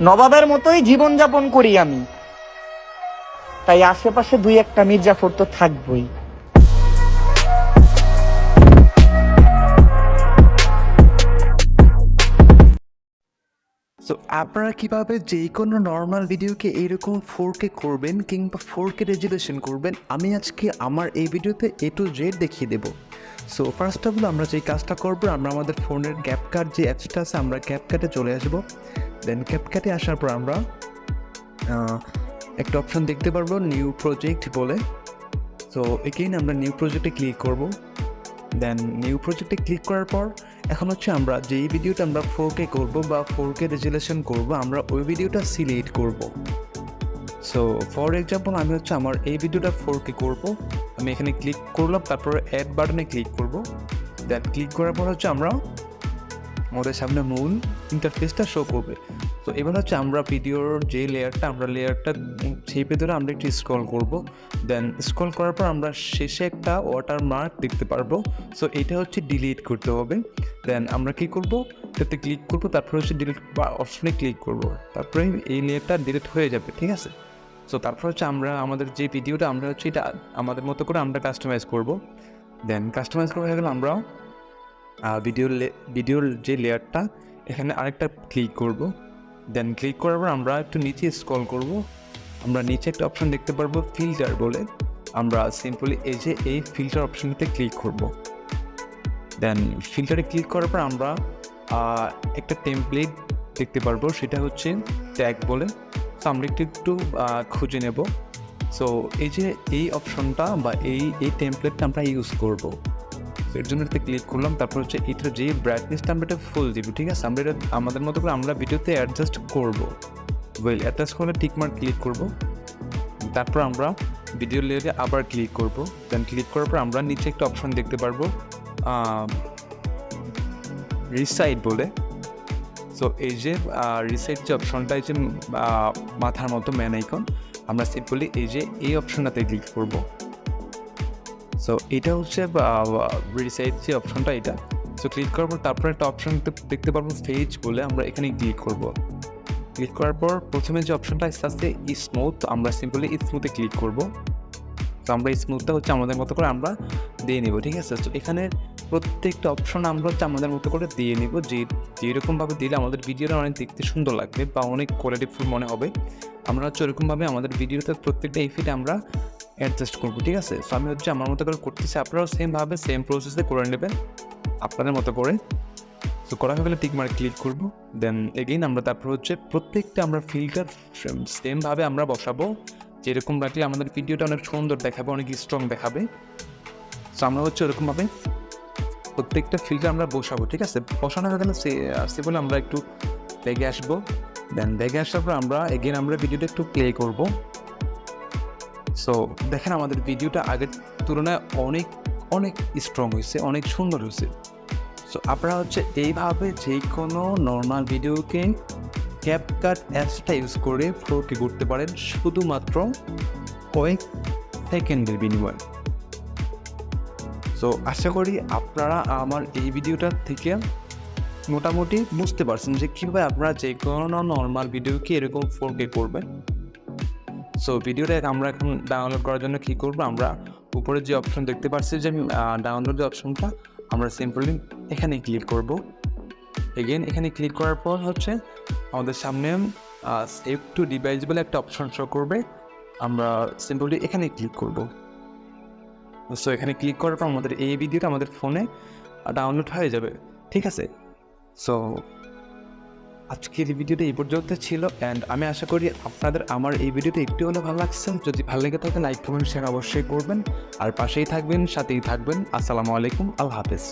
নবাবের মতোই জীবনযাপন করি আমি, তাই আশেপাশে দুই একটা মির্জাফর তো থাকবই। সো আপনারা কীভাবে যে কোনো নর্মাল ভিডিওকে এরকম 4K করবেন কিংবা 4K রেজুলেশন করবেন, আমি আজকে আমার এই ভিডিওতে A to Z দেখিয়ে দেবো। সো ফার্স্ট অফ অল আমরা যেই কাজটা করবো, আমরা আমাদের ফোনের CapCut যে অ্যাপসটা আছে, আমরা CapCut-এ চলে আসবো। দেন CapCut-এ আসার পর আমরা একটা অপশন দেখতে পারবো নিউ প্রজেক্ট বলে। সো এগেইন আমরা নিউ প্রজেক্টে ক্লিক করব। দেন নিউ প্রজেক্টে ক্লিক করার পর এখন হচ্ছে আমরা যেই ভিডিওটা আমরা 4K করব বা 4K রেজুলেশন করব, আমরা ওই ভিডিওটা সিলেক্ট করব। সো ফর এক্সাম্পল আমি হচ্ছে আমার এই ভিডিওটা 4K করব, আমি এখানে ক্লিক করলাম, তারপর অ্যাড বাটনে ক্লিক করব। দেন ক্লিক করার পর হচ্ছে আমরা আমাদের সামনে মূল ইন্টারফেসটা শো করবে। তো এবার হচ্ছে আমরা ভিডিওর যে লেয়ারটা, আমরা লেয়ারটা সেই ভেতরে আমরা একটু স্ক্রল করব। দেন স্ক্রল করার পর আমরা শেষে একটা ওয়াটার মার্ক দেখতে পারবো। সো এটা হচ্ছে ডিলিট করতে হবে। দেন আমরা কী করব, এটাতে ক্লিক করব, তারপরে হচ্ছে ডিলিট অপশনে ক্লিক করব, তারপরে এই লেয়ারটা ডিলিট হয়ে যাবে, ঠিক আছে। সো তারপর হচ্ছে আমরা আমাদের যে ভিডিওটা আমরা হচ্ছে এটা আমাদের মতো করে আমরা কাস্টমাইজ করব। দেন কাস্টমাইজ করা হয়ে গেলে আমরা ভিডিওর যে লেয়ারটা এখানে আরেকটা ক্লিক করব। দেন ক্লিক করার পর আমরা একটু নিচে স্ক্রল করব, আমরা নিচে একটা অপশন দেখতে পারবো ফিল্টার বলে, আমরা সিম্পলি এই ফিল্টার অপশনটাতে ক্লিক করব। দেন ফিল্টারে ক্লিক করার পর আমরা একটা টেমপ্লেট দেখতে পারবো, সেটা হচ্ছে ট্যাগ বলে। সো আমরা একটু খুঁজে নেব। সো এই অপশনটা বা এই টেমপ্লেটটা আমরা ইউজ করব। এর জন্য এটাতে ক্লিক করলাম, তারপর হচ্ছে এটা যে ব্রাইটনেসটা আমরা এটা ফুল দিব, ঠিক আছে। আমরা এটা আমাদের মতো করে আমরা ভিডিওতে অ্যাডজাস্ট করব। ওয়েল অ্যাডজাস্ট করলে টিকমার্ক ক্লিক করব, তারপর আমরা ভিডিও লেয়ারে আবার ক্লিক করব। দেন ক্লিক করার পর আমরা নিচে একটা অপশন দেখতে পারবো রিসাইড বলে। সো এই যে রিসাইড যে অপশনটা, এই যে মাথার মতো ম্যান আইকন, আমরা সিম্পলি এই অপশনটাতে ক্লিক করব। সো এটা হচ্ছে রিসাইড যে অপশনটা এটা। সো ক্লিক করার পর তারপর একটা অপশন দেখতে পারবো ফেজ বলে, আমরা এখানে ক্লিক করব। ক্লিক করার পর প্রথমে যে অপশনটা আসতে স্মুথ, আমরা সিম্পলি স্মুথে ক্লিক করব। তো আমরা স্মুথটা হচ্ছে আমাদের মতো করে আমরা দিয়ে নেব, ঠিক আছে। তো এখানে প্রত্যেকটা অপশন আমরা হচ্ছে আমাদের মতো করে দিয়ে নেব, যেরকমভাবে দিলে আমাদের ভিডিওটা অনেক দেখতে সুন্দর লাগবে বা অনেক কোয়ালিটিফুল মনে হবে। আমরা হচ্ছে ওরকমভাবে আমাদের ভিডিওতে প্রত্যেকটা ইফেক্ট আমরা অ্যাডজাস্ট করবো, ঠিক আছে। সো আমি হচ্ছে আমার মতো করে করতেছি, আপনারাও সেমভাবে সেম প্রসেসে করে নেবেন আপনাদের মতো করে। সো করা হয়ে গেলে টিকমার্ক ক্লিক করব। দেন এগেইন আমরা তারপর হচ্ছে প্রত্যেকটা আমরা ফিল্টার সেমভাবে আমরা বসাবো, যেরকম রাখলে আমাদের ভিডিওটা অনেক সুন্দর দেখাবে, অনেক স্ট্রং দেখাবে। সো আমরা হচ্ছে ওরকমভাবে প্রত্যেকটা ফিল্টার আমরা বসাবো, ঠিক আছে। বসানো হয়ে গেলে সে বলে আমরা একটু ব্যাগে আসবো। দেন ব্যাগে আসার পর আমরা এগেইন আমরা ভিডিওটা একটু প্লে করব। সো দেখেন আমাদের ভিডিওটা আগের তুলনায় অনেক অনেক স্ট্রং হয়েছে, অনেক সুন্দর হয়েছে। সো আপনারা হচ্ছে এইভাবে যে কোনো নর্মাল ভিডিওকে CapCut অ্যাপসটা ইউজ করে 4K করতে পারেন, শুধুমাত্র কয়েক সেকেন্ডের বিনিময়ে। সো আশা করি আপনারা আমার এই ভিডিওটার থেকে মোটামুটি বুঝতে পারছেন যে কীভাবে আপনারা যে কোনো নর্মাল ভিডিওকে এরকম 4K করবেন। সো ভিডিওটা আমরা এখন ডাউনলোড করার জন্য কী করবো, আমরা উপরে যে অপশন দেখতে পাচ্ছি যে আমি ডাউনলোড যে অপশনটা, আমরা সিম্পলি এখানে ক্লিক করব। এগেন এখানে ক্লিক করার পর হচ্ছে আমাদের সামনে সেভ টু ডিভাইস বলে একটা অপশন শো করবে, আমরা সিম্পলি এখানে ক্লিক করব। সো এখানে ক্লিক করার পর আমাদের এই ভিডিওটা আমাদের ফোনে ডাউনলোড হয়ে যাবে, ঠিক আছে। সো আজকের এই ভিডিওটা এই পর্যন্ত ছিল, অ্যান্ড আমি আশা করি আপনাদের আমার এই ভিডিওটা একটু হলে ভালো লাগছে। যদি ভালো লেগে থাকে লাইক কমেন্ট শেয়ার অবশ্যই করবেন, আর পাশেই থাকবেন, সাথেই থাকবেন। আসসালামু আলাইকুম, আল্লাহ হাফেজ।